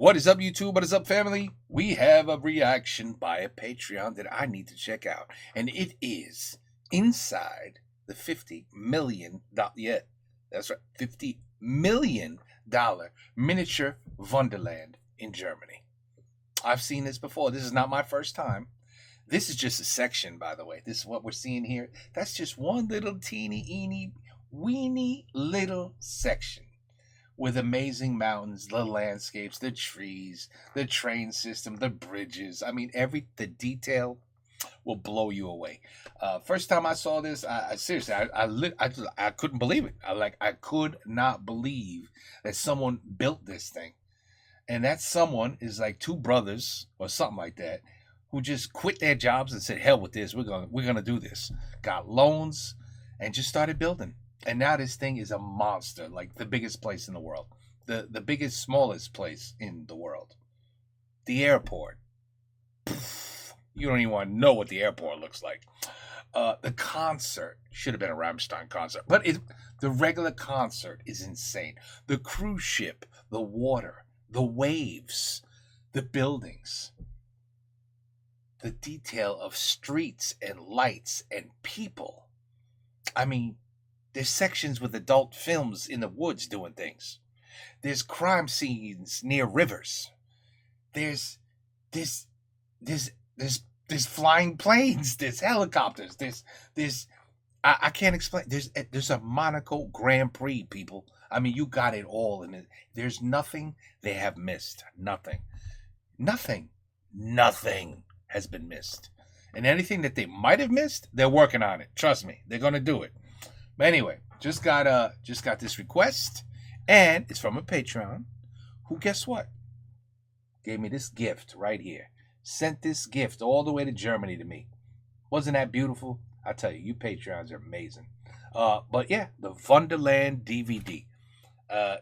What is up, YouTube? What is up, family? We have a reaction by a Patreon that I need to check out, and it is inside the $50 million. Yeah, that's right, $50 million miniature Wonderland in Germany. I've seen this before. This is not my first time. This is just a section, by the way. This is what we're seeing here. That's just one little teeny, weeny little section with amazing mountains, the landscapes, the trees, the train system, the bridges. I mean, the detail will blow you away. First time I saw this, I seriously, I couldn't believe it. I could not believe that someone built this thing, and that someone is like two brothers or something like that who just quit their jobs and said, "Hell with this. We're gonna do this." Got loans and just started building. And now this thing is a monster, like the biggest place in the world. The biggest, smallest place in the world. The airport. You don't even want to know what the airport looks like. The concert should have been a Rammstein concert. But the regular concert is insane. The cruise ship, the water, the waves, the buildings. The detail of streets and lights and people. I mean, there's sections with adult films in the woods doing things. There's crime scenes near rivers. There's flying planes. There's helicopters. I can't explain. There's a Monaco Grand Prix, people. I mean, you got it all in it. There's nothing they have missed. Nothing has been missed. And anything that they might have missed, they're working on it. Trust me, they're gonna do it. But anyway, just got this request, and it's from a Patreon who, guess what, gave me this gift right here. Sent this gift all the way to Germany to me. Wasn't that beautiful? I tell you, you Patreons are amazing. But yeah, the Wonderland DVD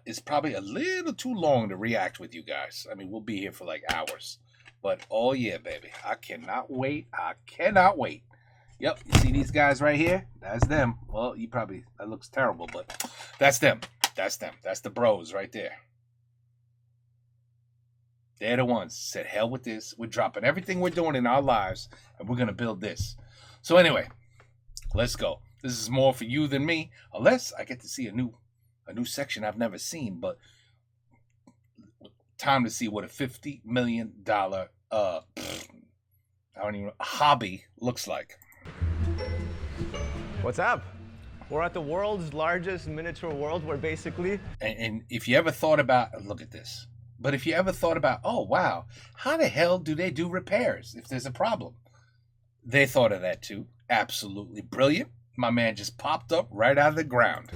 is probably a little too long to react with you guys. I mean, we'll be here for like hours. But oh yeah, baby, I cannot wait. Yep, you see these guys right here? That's them. Well, that looks terrible, but that's them. That's the bros right there. They're the ones that said, hell with this. We're dropping everything we're doing in our lives, and we're going to build this. So anyway, let's go. This is more for you than me, unless I get to see a new section I've never seen, but time to see what a $50 million hobby looks like. What's up? We're at the world's largest miniature world where basically... And if you ever thought about... Look at this. But if you ever thought about, oh, wow, how the hell do they do repairs if there's a problem? They thought of that too. Absolutely brilliant. My man just popped up right out of the ground.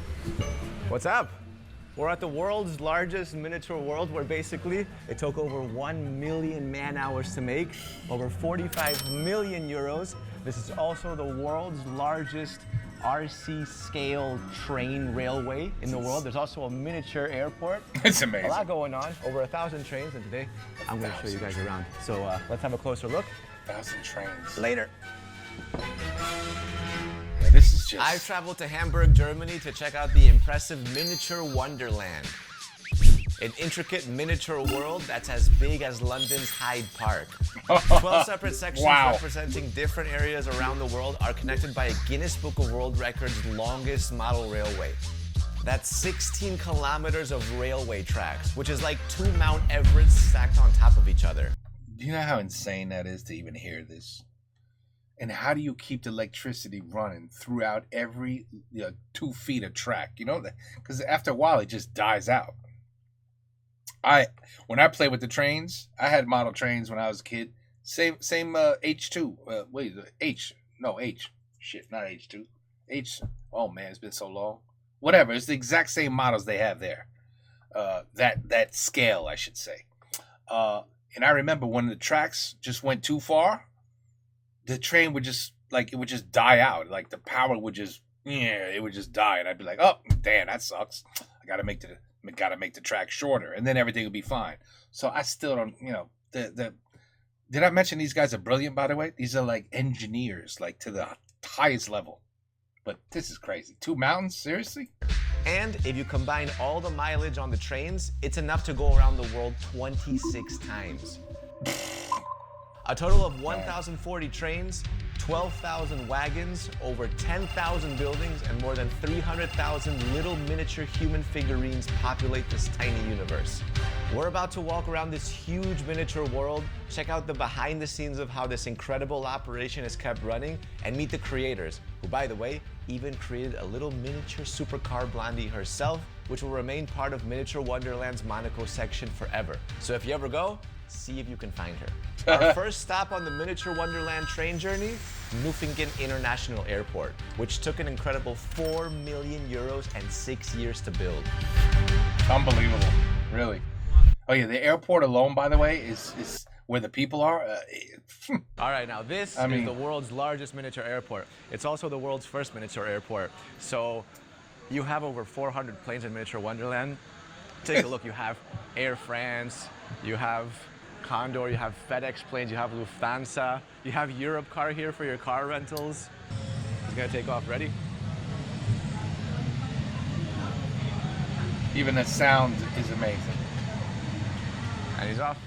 What's up? We're at the world's largest miniature world where basically it took over 1 million man-hours to make, over 45 million euros. This is also the world's largest RC scale train railway in the world. There's also a miniature airport. It's amazing. A lot going on, over 1,000 trains, and today I'm going to show you guys around. So let's have a closer look. 1,000 trains. Later. Yeah, this is just... I've traveled to Hamburg, Germany to check out the impressive miniature Wonderland. An intricate miniature world that's as big as London's Hyde Park. 12 separate sections representing different areas around the world are connected by a Guinness Book of World Records longest model railway. That's 16 kilometers of railway tracks, which is like 2 Mount Everests stacked on top of each other. Do you know how insane that is to even hear this? And how do you keep the electricity running throughout every 2 feet of track? You know, because after a while it just dies out. When I played with the trains, I had model trains when I was a kid. Same H2. H. Shit, not H2. H. Oh man, it's been so long. Whatever. It's the exact same models they have there. That scale, I should say. And I remember when the tracks just went too far, the train would just die out. Like the power would just it would just die, and I'd be like, oh damn, that sucks. I gotta make the track shorter, and then everything will be fine. So I still don't, did I mention these guys are brilliant, by the way? These are like engineers, like to the highest level. But this is crazy. 2 mountains? Seriously? And if you combine all the mileage on the trains, it's enough to go around the world 26 times. A total of 1,040 trains, 12,000 wagons, over 10,000 buildings, and more than 300,000 little miniature human figurines populate this tiny universe. We're about to walk around this huge miniature world, check out the behind the scenes of how this incredible operation is kept running, and meet the creators, who, by the way, even created a little miniature supercar Blondie herself, which will remain part of Miniature Wonderland's Monaco section forever. So if you ever go, see if you can find her. Our first stop on the Miniature Wonderland train journey, Knuffingen International Airport, which took an incredible 4 million euros and 6 years to build. Unbelievable, really. Oh yeah, the airport alone, by the way, is where the people are. All right, now this is the world's largest miniature airport. It's also the world's first miniature airport. So you have over 400 planes in Miniature Wonderland. Take a look, you have Air France, you have Condor, you have FedEx planes, you have Lufthansa, you have Europcar here for your car rentals. It's gonna take off, ready? Even the sound is amazing. And he's off.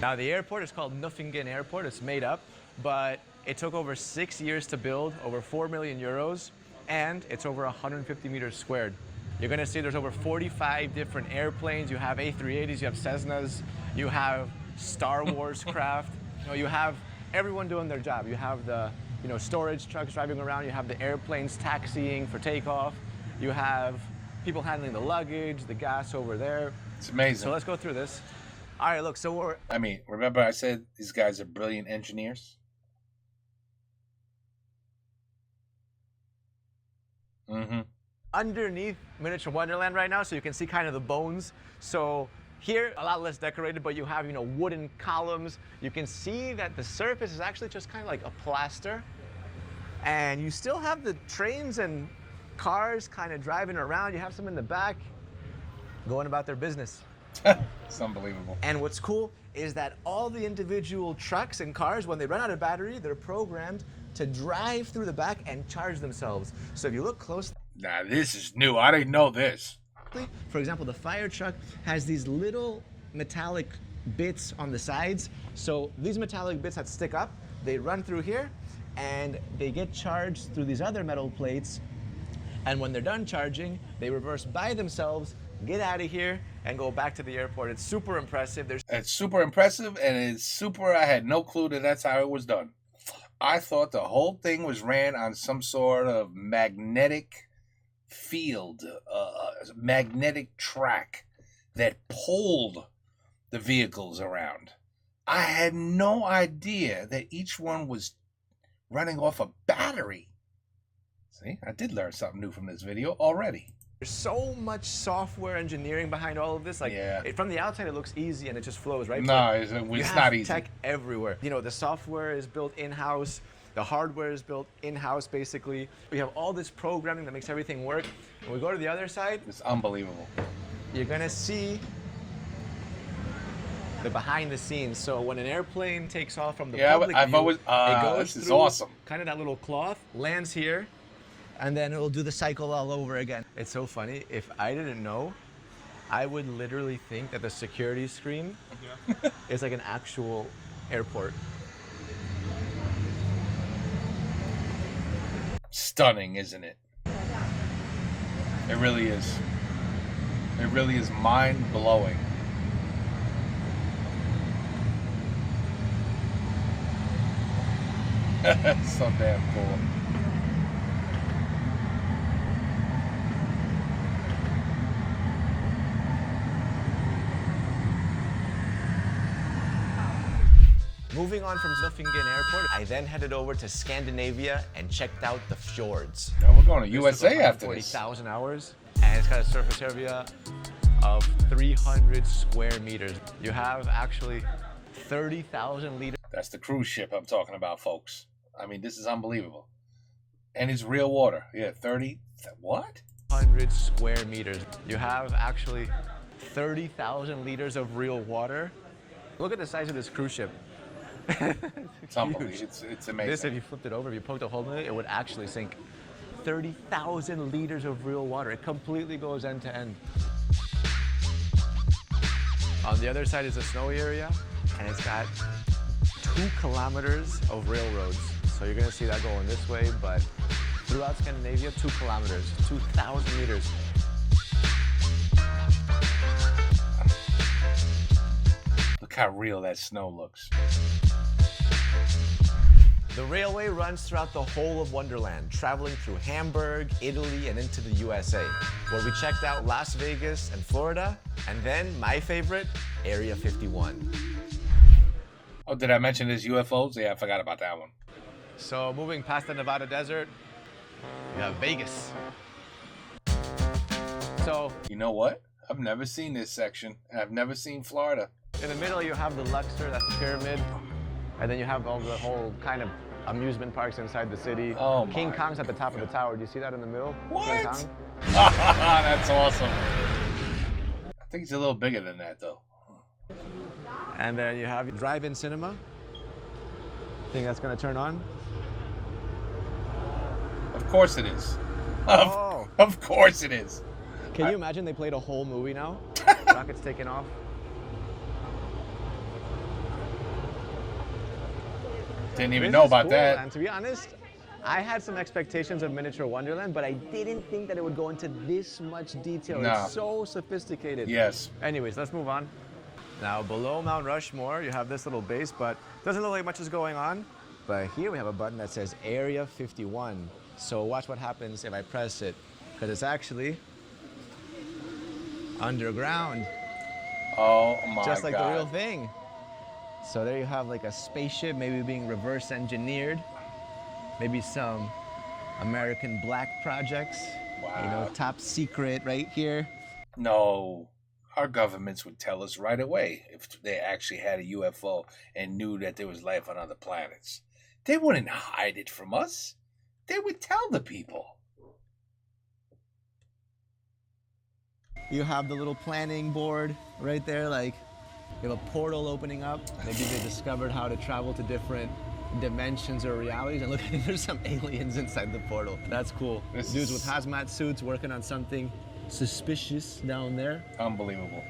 Now the airport is called Knuffingen Airport. It's made up, but it took over 6 years to build, over 4 million euros, and it's over 150 meters squared. You're gonna see there's over 45 different airplanes. You have A380s, you have Cessnas, you have Star Wars craft. You have everyone doing their job. You have the storage trucks driving around. You have the airplanes taxiing for takeoff. You have people handling the luggage, the gas over there. It's amazing. So let's go through this. All right, look, so remember I said these guys are brilliant engineers? Mm-hmm. Underneath Miniature Wonderland right now, so you can see kind of the bones. So here, a lot less decorated, but you have, wooden columns. You can see that the surface is actually just kind of like a plaster. And you still have the trains and cars kind of driving around. You have some in the back going about their business. It's unbelievable. And what's cool is that all the individual trucks and cars, when they run out of battery, they're programmed to drive through the back and charge themselves. So if you look closely, nah, this is new. I didn't know this. for example, the fire truck has these little metallic bits on the sides. So these metallic bits that stick up, they run through here and they get charged through these other metal plates. And when they're done charging, they reverse by themselves, get out of here, and go back to the airport. It's super impressive. It's super impressive, and it's super, I had no clue that that's how it was done. I thought the whole thing was ran on some sort of magnetic field, magnetic track that pulled the vehicles around. I had no idea that each one was running off a battery. See, I did learn something new from this video already. There's so much software engineering behind all of this. From the outside, it looks easy and it just flows, right? No, it's not easy. Tech everywhere. The software is built in-house. The hardware is built in-house, basically. We have all this programming that makes everything work. And we go to the other side. It's unbelievable. You're gonna see the behind the scenes. So when an airplane takes off from the public view, it goes this is through awesome. kind of that little cloth, lands here, and then it'll do the cycle all over again. It's so funny. If I didn't know, I would literally think that the security screen is like an actual airport. Stunning, isn't it? It really is. It really is mind-blowing. So damn cool. Moving on from Knuffingen Airport, I then headed over to Scandinavia and checked out the fjords. Now we're going to USA after this. 40,000 hours, and it's got a surface area of 300 square meters. You have actually 30,000 liters. That's the cruise ship I'm talking about, folks. I mean, this is unbelievable. And it's real water. Yeah, 30, what? 100 square meters. You have actually 30,000 liters of real water. Look at the size of this cruise ship. It's unbelievable. It's amazing. This, if you flipped it over, if you poked a hole in it, it would actually sink. 30,000 liters of real water. It completely goes end to end. On the other side is a snowy area, and it's got 2 kilometers of railroads. So you're gonna see that going this way, but throughout Scandinavia, 2 kilometers, 2,000 meters. Look how real that snow looks. The railway runs throughout the whole of Wonderland, traveling through Hamburg, Italy, and into the USA, where we checked out Las Vegas and Florida, and then my favorite, Area 51. Oh, did I mention there's UFOs? Yeah, I forgot about that one. So moving past the Nevada desert, we have Vegas. So You know what? I've never seen this section. I've never seen Florida. in the middle you have the Luxor, that's the pyramid, and then you have all the whole kind of amusement parks inside the city. Oh King my Kong's at the top of the tower. Do you see that in the middle? What? King Kong? That's awesome. I think he's a little bigger than that, though. And then you have drive-in cinema. Think that's gonna turn on? Of course it is. Oh. Of course it is. Can you imagine they played a whole movie now? Rockets taking off. Didn't even This know is about cool, that. And to be honest, I had some expectations of Miniature Wonderland, but I didn't think that it would go into this much detail. No. It's so sophisticated. Yes. Anyways, let's move on. Now, below Mount Rushmore, you have this little base, but doesn't look like much is going on. But here we have a button that says Area 51. So watch what happens if I press it, because it's actually underground, Oh my just like God. the real thing. So there you have like a spaceship, maybe being reverse engineered, maybe some American black projects. Wow. You know, top secret right here. No. Our governments would tell us right away if they actually had a UFO and knew that there was life on other planets. They wouldn't hide it from us. They would tell the people. You have the little planning board right there, like you have a portal opening up. Maybe they discovered how to travel to different dimensions or realities. And look, there's some aliens inside the portal. That's cool. Dudes with hazmat suits working on something suspicious down there. Unbelievable.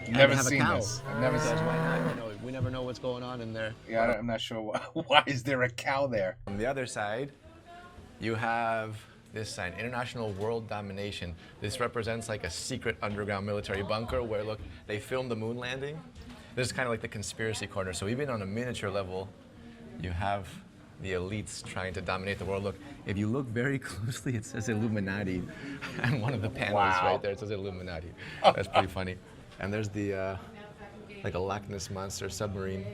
And Never they have a seen cow. this. I've never Because seen why not? You know, we never know what's going on in there. Yeah, I'm not sure why is there a cow there. On the other side, you have this sign, International World Domination. This represents like a secret underground military bunker where, look, they filmed the moon landing. This is kind of like the conspiracy corner. So even on a miniature level, you have the elites trying to dominate the world. Look, if you look very closely, it says Illuminati. And one of the panels Wow. right there, it says Illuminati. That's pretty funny. And there's the, like a Loch Ness Monster submarine.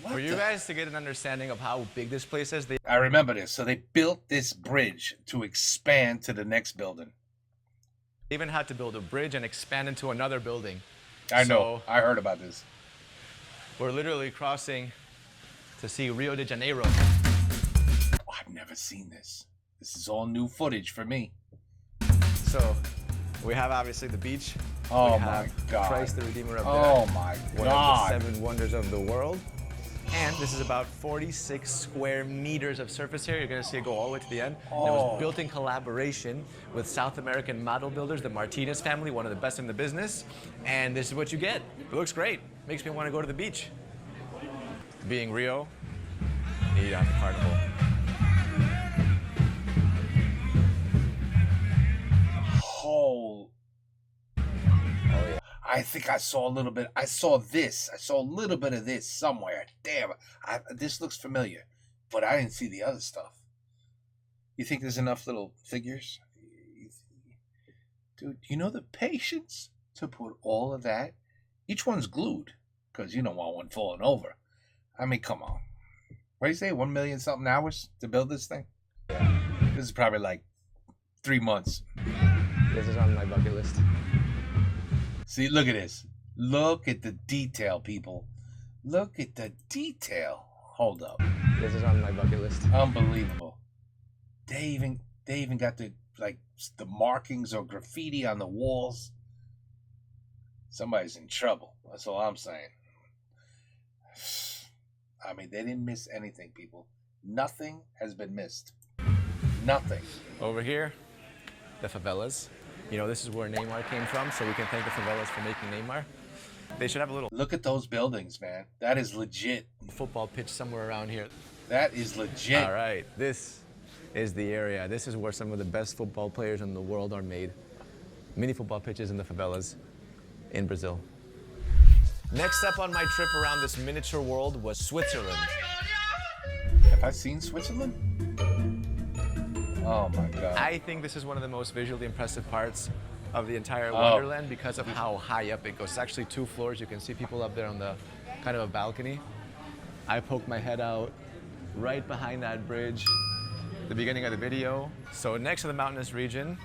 For you guys to get an understanding of how big this place is, they I remember this. So they built this bridge to expand to the next building. even had to build a bridge and expand into another building. I know. So I heard about this. we're literally crossing to see Rio de Janeiro. Oh, I've never seen this. This is all new footage for me. So we have obviously the beach. Oh we my have God. Christ the Redeemer up Oh there. my One God. of the 7 wonders of the world. And this is about 46 square meters of surface area. You're going to see it go all the way to the end. And it was built in collaboration with South American model builders, the Martinez family, one of the best in the business. And this is what you get. It looks great. Makes me want to go to the beach. Being Rio, you need to have a carnival. Oh. I think I saw a little bit. I saw this. I saw a little bit of this somewhere. Damn. This looks familiar. But I didn't see the other stuff. You think there's enough little figures? Dude, you know the patience to put all of that? Each one's glued. Because you don't want one falling over. I mean, come on. What do you say? 1 million something hours to build this thing? This is probably like 3 months. This is on my bucket list. See, look at this. Look at the detail, people. Look at the detail. Hold up. This is on my bucket list. Unbelievable. They even got the markings or graffiti on the walls. Somebody's in trouble. That's all I'm saying. I mean, they didn't miss anything, people. Nothing has been missed. Nothing. Over here, the favelas. You know, this is where Neymar came from, so we can thank the favelas for making Neymar. They should have a little Look at those buildings, man. That is legit. football pitch somewhere around here. That is legit. All right, this is the area. This is where some of the best football players in the world are made. Mini football pitches in the favelas in Brazil. Next up on my trip around this miniature world was Switzerland. Have I seen Switzerland? Oh my God. I think this is one of the most visually impressive parts of the entire Wonderland because of how high up it goes. It's actually 2 floors. You can see people up there on the kind of a balcony. I poked my head out right behind that bridge at the beginning of the video. So next to the mountainous region,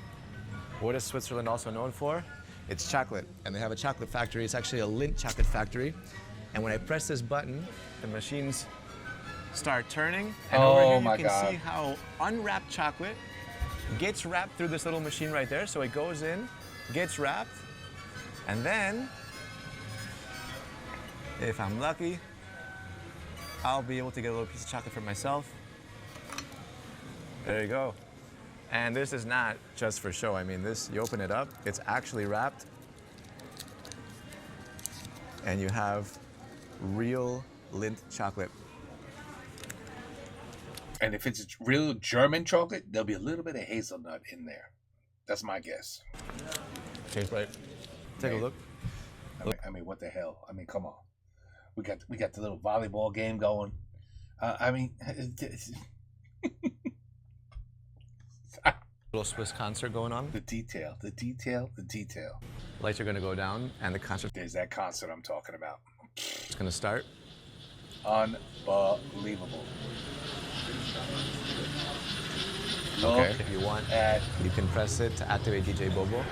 what is Switzerland also known for? It's chocolate, and they have a chocolate factory. It's actually a Lindt chocolate factory. And when I press this button, the machines start turning. And over here you can see how unwrapped chocolate gets wrapped through this little machine right there. So it goes in, gets wrapped, and then, if I'm lucky, I'll be able to get a little piece of chocolate for myself. There you go. And this is not just for show. I mean, this, you open it up, it's actually wrapped. And you have real Lindt chocolate. And if it's real German chocolate, there'll be a little bit of hazelnut in there. That's my guess. Tastes right. Take a look. I mean, what the hell? I mean, come on. We got the little volleyball game going. I mean, Little Swiss concert going on. the detail. Lights are gonna go down, and the concert There's that concert I'm talking about. is gonna start. Unbelievable. Okay. Look If you want, at you can press it to activate DJ Bobo.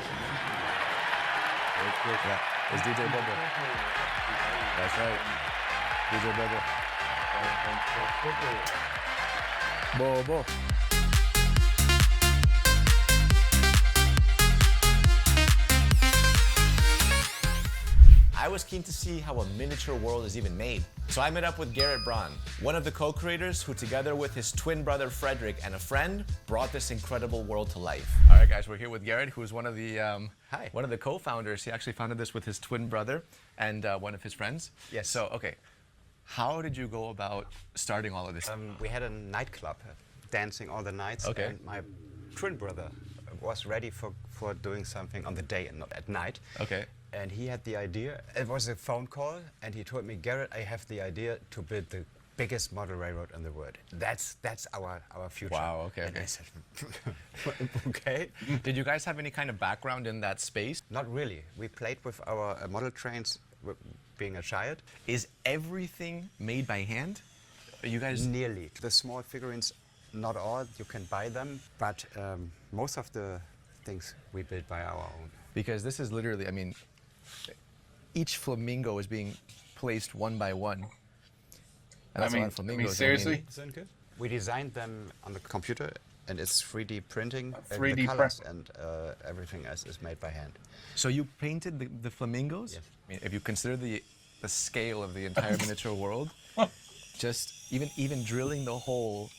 Yeah, it's DJ Bobo. That's right. DJ Bobo. Bobo. I was keen to see how a miniature world is even made. So I met up with Garrett Braun, one of the co-creators who, together with his twin brother Frederick and a friend, brought this incredible world to life. All right, guys, we're here with Garrett, who is one of the one of the co-founders. He actually founded this with his twin brother and one of his friends. Yes. So, okay, how did you go about starting all of this? We had a nightclub, dancing all the nights, Okay. and my twin brother was ready for doing something on the day and not at night. Okay. And he had the idea, it was a phone call, and he told me, Garrett, I have the idea to build the biggest model railroad in the world. That's our future. Wow, okay, And okay. I said, okay. Did you guys have any kind of background in that space? Not really. We played with our model trains being a child. Is everything made by hand? Are you guys... Nearly. The small figurines, not all, you can buy them, but most of the things we build by our own. Because this is literally, I mean, each flamingo is being placed one by one. And that's a lot of flamingos. seriously? Isn't good? We designed them on the computer, and it's 3D printing. 3D the colors and everything else is made by hand. So you painted the flamingos? Yes. I mean, if you consider the scale of the entire miniature world, just even drilling the hole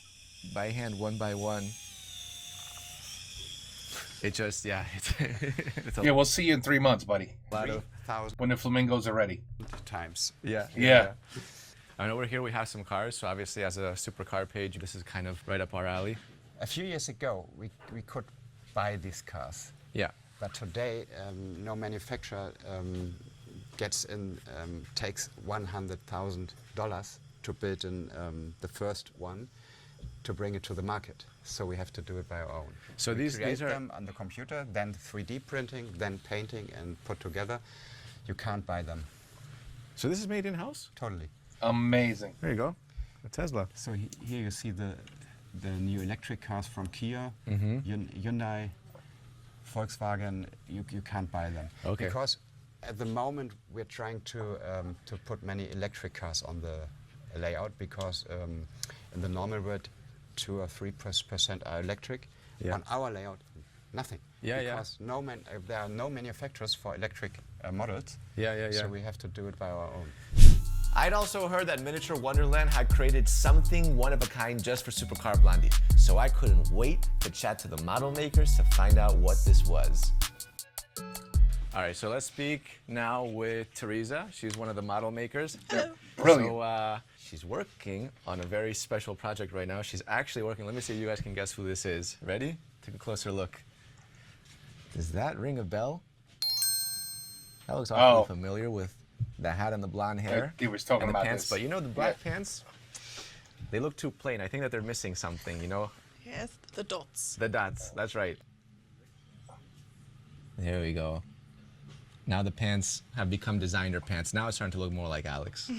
by hand one by one, it just, yeah, it's a Yeah, we'll see you in 3 months, buddy. lot of... 3,000 When the flamingos are ready. times. Yeah. I know over here we have some cars, so obviously as a supercar page, this is kind of right up our alley. A few years ago, we could buy these cars. Yeah. But today, no manufacturer takes $100,000 to build the first one to bring it to the market. So we have to do it by our own. So we these create are them on the computer, then 3D printing, then painting and put together. You can't buy them. So this is made in-house? Totally. Amazing. There you go. A Tesla. So here you see the new electric cars from Kia, Hyundai, Volkswagen. You can't buy them. Okay. Because at the moment we're trying to put many electric cars on the layout because in the normal world 2 or 3% are electric. Yeah. On our layout, nothing. Yeah, yeah. Because there are no manufacturers for electric models. Yeah. So we have to do it by our own. I'd also heard that Miniature Wonderland had created something one of a kind just for Supercar Blondie, so I couldn't wait to chat to the model makers to find out what this was. All right, so let's speak now with Teresa. She's one of the model makers. Hello. Brilliant. So she's working on a very special project right now. She's actually working, let me see if you guys can guess who this is. Ready? Take a closer look. Does that ring a bell? That looks awfully familiar with the hat and the blonde hair. He was talking and the about pants, this. but you know the black pants? They look too plain. I think that they're missing something, you know? Yes, the dots. The dots, that's right. There we go. Now the pants have become designer pants. Now it's starting to look more like Alex.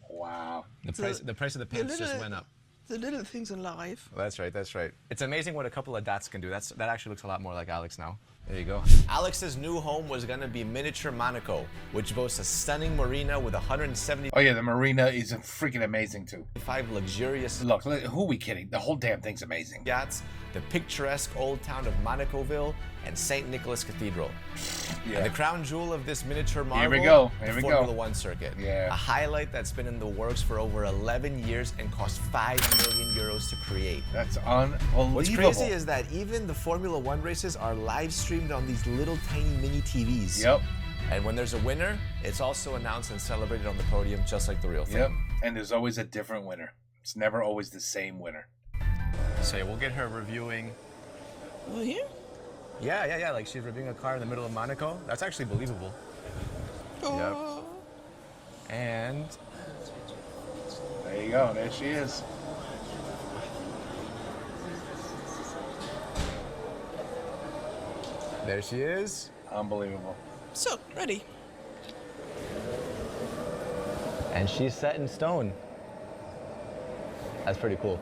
Wow. The price of the pants just went up. The little things in life. That's right, that's right. It's amazing what a couple of dots can do. That actually looks a lot more like Alex now. There you go. Alex's new home was gonna be Miniature Monaco, which boasts a stunning marina with 175 Oh yeah, the marina is freaking amazing too. luxurious Look, who are we kidding? The whole damn thing's amazing. yachts, the picturesque old town of Monacoville, and St. Nicholas Cathedral. Yeah. And the crown jewel of this miniature marvel, Here we go. the Here we Formula go. One circuit. Yeah. A highlight that's been in the works for over 11 years and cost 5 million euros to create. That's unbelievable. What's crazy is that even the Formula One races are live streamed on these little tiny mini TVs. Yep. And when there's a winner, it's also announced and celebrated on the podium just like the real thing. Yep. And there's always a different winner. It's never always the same winner. So yeah, we'll get her reviewing. Over here? Yeah. Like she's reviewing a car in the middle of Monaco. That's actually believable. Oh. And There you go. There she is. there she is. Unbelievable. So, ready. And she's set in stone. That's pretty cool.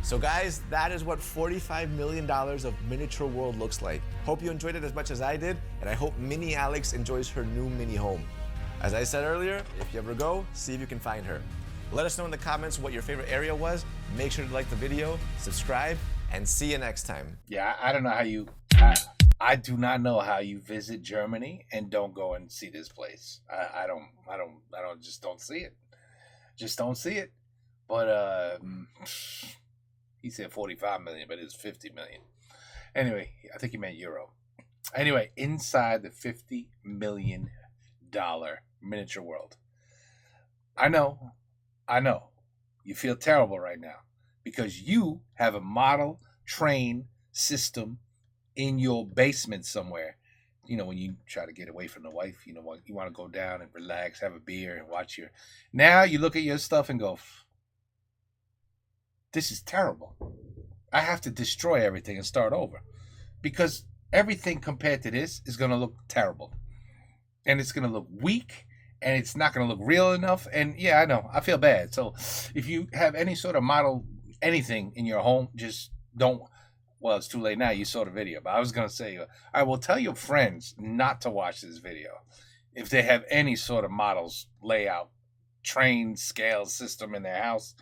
So guys, that is what $45 million of Miniature World looks like. Hope you enjoyed it as much as I did, and I hope Mini Alex enjoys her new mini home. As I said earlier, if you ever go, see if you can find her. Let us know in the comments what your favorite area was. Make sure to like the video, subscribe, and see you next time. Yeah, I don't know how you. I do not know how you visit Germany and don't go and see this place. I just don't see it. Just don't see it. But he said 45 million, but it's 50 million. Anyway, I think he meant euro. Anyway, inside the $50 million miniature world. I know. You feel terrible right now because you have a model train system in your basement somewhere. You know, when you try to get away from the wife, you know what, you want to go down and relax, have a beer and watch your. Now you look at your stuff and go, this is terrible. I have to destroy everything and start over because everything compared to this is going to look terrible and it's going to look weak and it's not going to look real enough. And yeah, I know, I feel bad. So if you have any sort of model, anything in your home, just don't. Well, it's too late now. You saw the video, but I was going to say, I will tell your friends not to watch this video if they have any sort of models, layout, train, scale system in their house.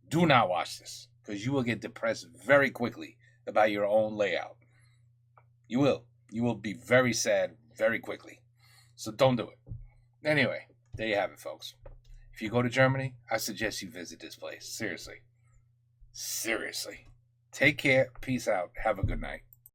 Do not watch this because you will get depressed very quickly about your own layout. You will. You will be very sad very quickly. So don't do it. Anyway, there you have it, folks. If you go to Germany, I suggest you visit this place. Seriously. Seriously. Take care. Peace out. Have a good night.